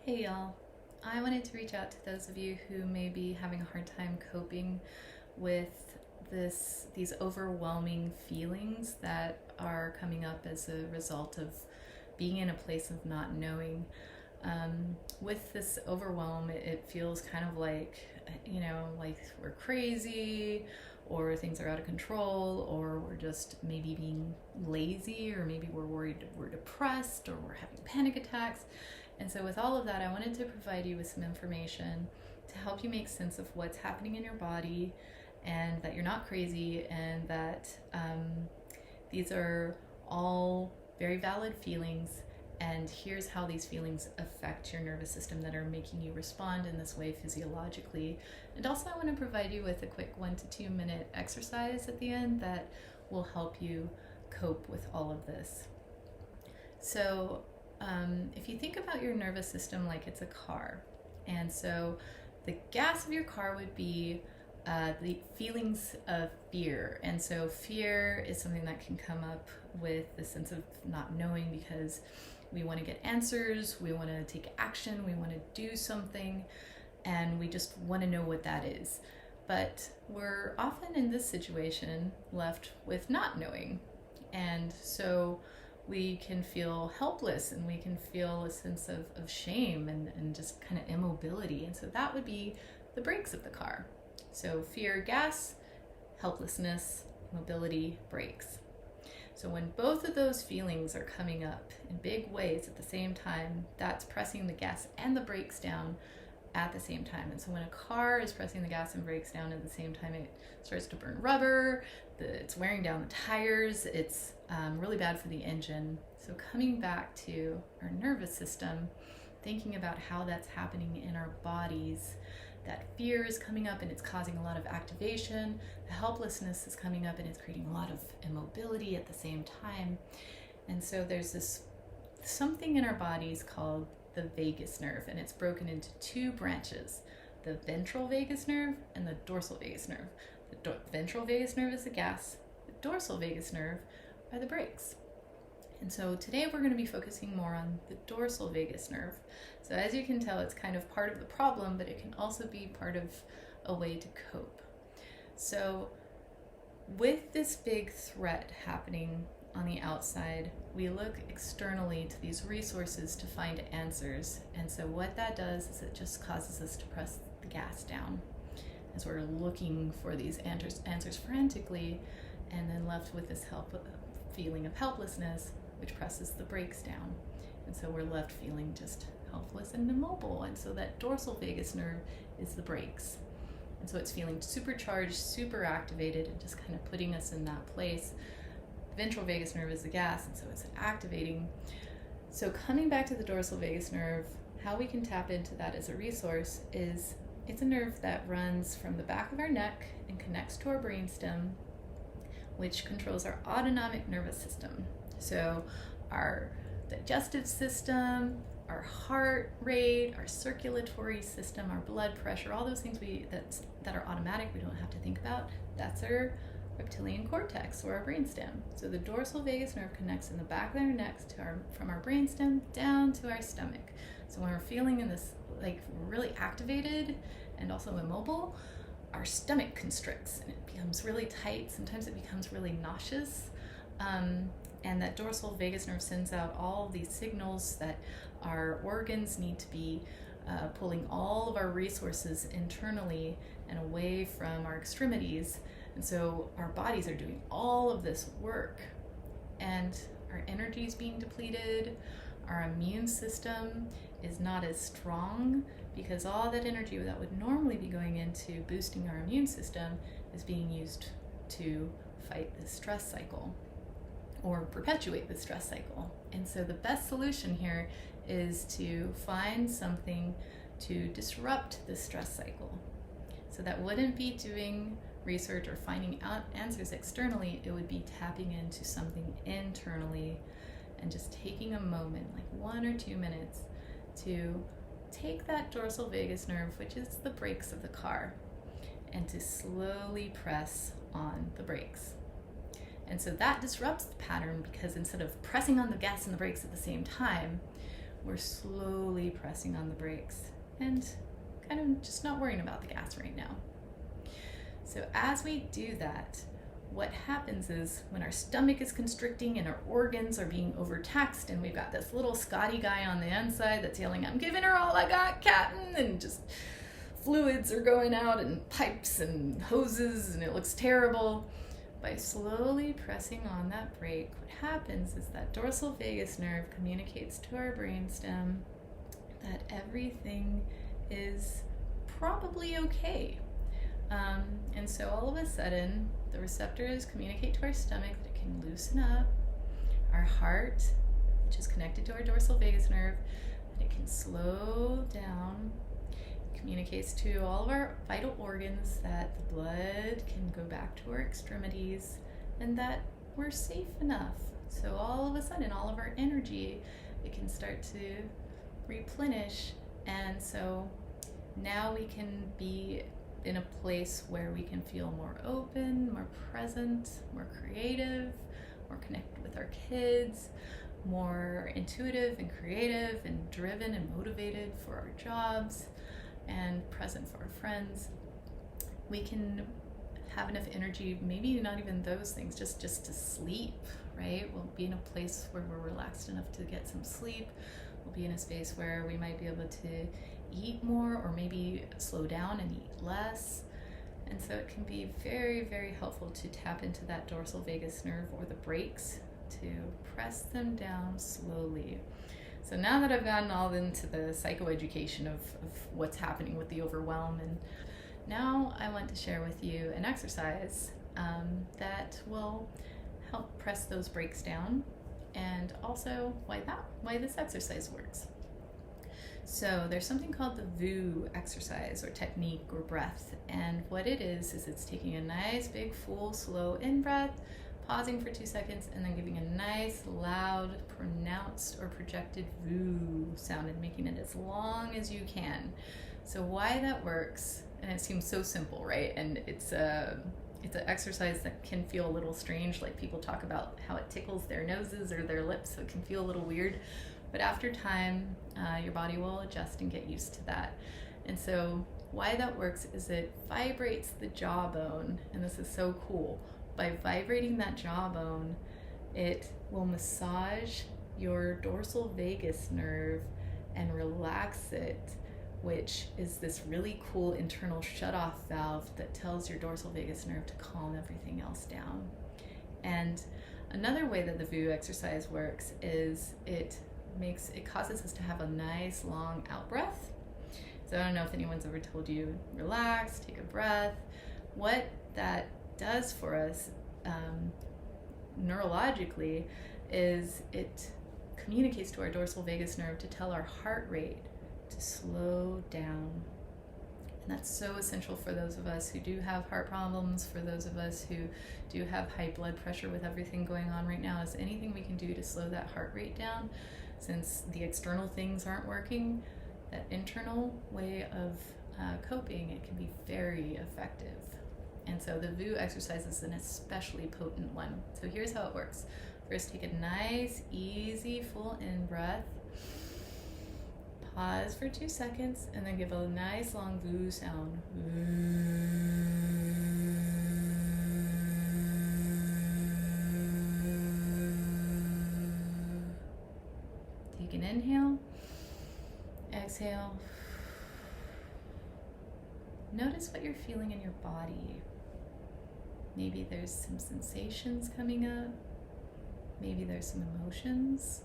Hey y'all, I wanted to reach out to those of you who may be having a hard time coping with these overwhelming feelings that are coming up as a result of being in a place of not knowing. With this overwhelm, it feels kind of like, like we're crazy, or things are out of control, or we're just maybe being lazy, or maybe we're worried we're depressed, or we're having panic attacks. And so, with all of that, I wanted to provide you with some information to help you make sense of what's happening in your body, and that you're not crazy, and that these are all very valid feelings. And here's how these feelings affect your nervous system that are making you respond in this way physiologically. And also, I want to provide you with a quick 1 to 2 minute exercise at the end that will help you cope with all of this. So, if you think about your nervous system like it's a car, and so the gas of your car would be the feelings of fear. And so fear is something that can come up with the sense of not knowing, because we want to get answers, we want to take action, we want to do something, and we just want to know what that is. But we're often in this situation left with not knowing. And so we can feel helpless, and we can feel a sense of shame and just kind of immobility. And so that would be the brakes of the car. So fear, gas; helplessness, mobility, brakes. So when both of those feelings are coming up in big ways at the same time, that's pressing the gas and the brakes down at the same time. And so when a car is pressing the gas and brakes down at the same time, it starts to burn rubber, it's wearing down the tires, it's really bad for the engine. So coming back to our nervous system, thinking about how that's happening in our bodies, that fear is coming up and it's causing a lot of activation, the helplessness is coming up and it's creating a lot of immobility at the same time. And so there's this something in our bodies called the vagus nerve, and it's broken into two branches: the ventral vagus nerve and the dorsal vagus nerve. The ventral vagus nerve is the gas, the dorsal vagus nerve are the brakes. And so today we're going to be focusing more on the dorsal vagus nerve. So as you can tell, it's kind of part of the problem, but it can also be part of a way to cope. So with this big threat happening on the outside, we look externally to these resources to find answers. And so what that does is it just causes us to press the gas down as we're looking for these answers frantically, and then left with this feeling of helplessness, which presses the brakes down. And so we're left feeling just helpless and immobile. And so that dorsal vagus nerve is the brakes. And so it's feeling supercharged, super activated, and just kind of putting us in that place. The ventral vagus nerve is the gas, and so it's activating. So coming back to the dorsal vagus nerve, how we can tap into that as a resource is it's a nerve that runs from the back of our neck and connects to our brainstem, which controls our autonomic nervous system. So our digestive system, our heart rate, our circulatory system, our blood pressure, all those things that are automatic, we don't have to think about, that's our reptilian cortex, or our brainstem. So the dorsal vagus nerve connects in the back of our necks from our brainstem down to our stomach. So when we're feeling in this, like, really activated and also immobile, our stomach constricts and it becomes really tight. Sometimes it becomes really nauseous. And that dorsal vagus nerve sends out all of these signals that our organs need to be pulling all of our resources internally and away from our extremities. And so our bodies are doing all of this work, and our energy is being depleted. Our immune system is not as strong, because all that energy that would normally be going into boosting our immune system is being used to fight the stress cycle or perpetuate the stress cycle. And so the best solution here is to find something to disrupt the stress cycle. So that wouldn't be doing research or finding out answers externally, it would be tapping into something internally and just taking a moment, like 1 or 2 minutes, to take that dorsal vagus nerve, which is the brakes of the car, and to slowly press on the brakes. And so that disrupts the pattern, because instead of pressing on the gas and the brakes at the same time, we're slowly pressing on the brakes and kind of just not worrying about the gas right now. So as we do that, what happens is when our stomach is constricting and our organs are being overtaxed, and we've got this little Scotty guy on the inside that's yelling, "I'm giving her all I got, Captain," and just fluids are going out and pipes and hoses, and it looks terrible. By slowly pressing on that brake, what happens is that dorsal vagus nerve communicates to our brainstem that everything is probably okay. And so all of a sudden, the receptors communicate to our stomach that it can loosen up. Our heart, which is connected to our dorsal vagus nerve, that it can slow down. It communicates to all of our vital organs that the blood can go back to our extremities and that we're safe enough. So all of a sudden, all of our energy, it can start to replenish. And so now we can be in a place where we can feel more open, more present, more creative, more connected with our kids, more intuitive and creative and driven and motivated for our jobs and present for our friends. We can have enough energy, maybe not even those things, just to sleep, right? We'll be in a place where we're relaxed enough to get some sleep. We'll be in a space where we might be able to eat more or maybe slow down and eat less. And so it can be very, very helpful to tap into that dorsal vagus nerve or the brakes to press them down slowly. So now that I've gotten all into the psychoeducation of what's happening with the overwhelm, and now I want to share with you an exercise that will help press those brakes down, and also why this exercise works. So there's something called the VU exercise or technique or breath, and what it is it's taking a nice big full slow in breath, pausing for 2 seconds, and then giving a nice loud pronounced or projected VU sound and making it as long as you can. So why that works, and it seems so simple, right? And it's an exercise that can feel a little strange, like people talk about how it tickles their noses or their lips, so it can feel a little weird. But after time, your body will adjust and get used to that. And so why that works is it vibrates the jawbone, and this is so cool. By vibrating that jawbone, it will massage your dorsal vagus nerve and relax it, which is this really cool internal shutoff valve that tells your dorsal vagus nerve to calm everything else down. And another way that the VU exercise works is it causes us to have a nice long out breath. So I don't know if anyone's ever told you, relax, take a breath. What that does for us neurologically is it communicates to our dorsal vagus nerve to tell our heart rate to slow down. And that's so essential for those of us who do have heart problems, for those of us who do have high blood pressure with everything going on right now. Is anything we can do to slow that heart rate down? Since the external things aren't working, that internal way of coping, it can be very effective. And so the VU exercise is an especially potent one. So here's how it works. First, take a nice, easy, full in breath. Pause for 2 seconds, and then give a nice long VU sound. Take an inhale, exhale. Notice what you're feeling in your body. Maybe there's some sensations coming up. Maybe there's some emotions.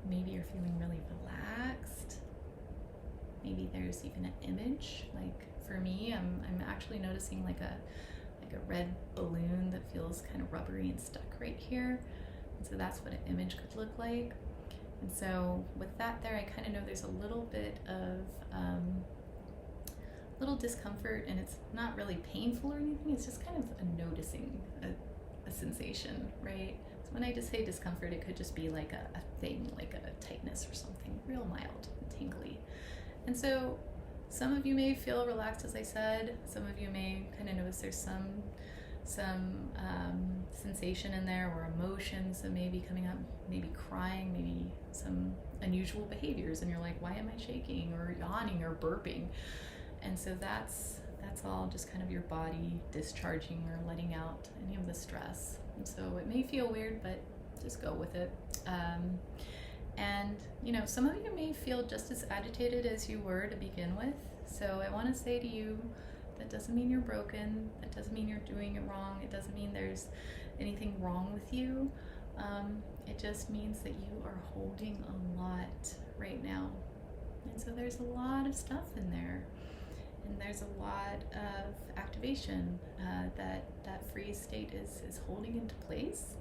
Maybe you're feeling really relaxed. Maybe there's even an image. Like for me, I'm actually noticing like a red balloon that feels kind of rubbery and stuck right here. And so that's what an image could look like. And so with that there, I kind of know there's a little bit of little discomfort, and it's not really painful or anything. It's just kind of a noticing a sensation, right? So when I just say discomfort, it could just be like a thing, like a tightness or something, real mild and tingly. And so some of you may feel relaxed, as I said. Some of you may kind of notice there's some sensation in there, or emotions that may be coming up, maybe crying, maybe some unusual behaviors, and you're like, why am I shaking or yawning or burping? And so that's all just kind of your body discharging or letting out any of the stress. And so it may feel weird, but just go with it. And some of you may feel just as agitated as you were to begin with. So I want to say to you, that doesn't mean you're broken. That doesn't mean you're doing it wrong. It doesn't mean there's anything wrong with you. It just means that you are holding a lot right now. And so there's a lot of stuff in there. And there's a lot of activation that freeze state is holding into place.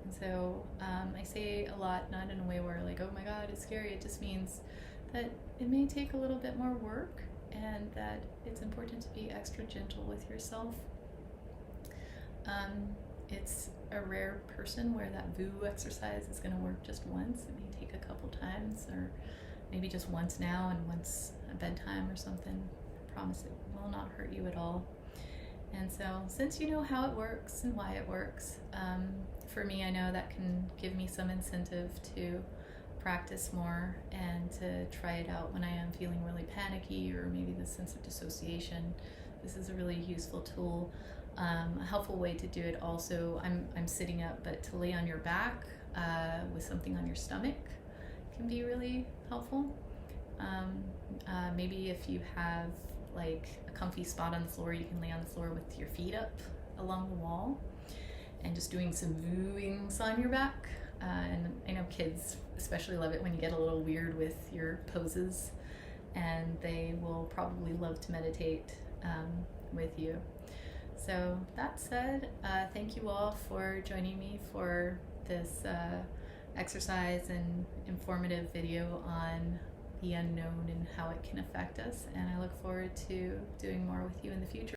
And so I say a lot, not in a way where like, oh my God, it's scary. It just means that it may take a little bit more work, and that it's important to be extra gentle with yourself. It's a rare person where that VU exercise is going to work just once. It may take a couple times, or maybe just once now and once at bedtime or something. I promise it will not hurt you at all. And so since you know how it works and why it works, for me, I know that can give me some incentive to practice more and to try it out when I am feeling really panicky, or maybe the sense of dissociation. This is a really useful tool. A helpful way to do it also, I'm sitting up, but to lay on your back with something on your stomach can be really helpful. Maybe if you have like a comfy spot on the floor, you can lay on the floor with your feet up along the wall and just doing some VUings on your back. And I know kids especially love it when you get a little weird with your poses, and they will probably love to meditate with you. So that said, thank you all for joining me for this exercise and informative video on the unknown and how it can affect us. And I look forward to doing more with you in the future.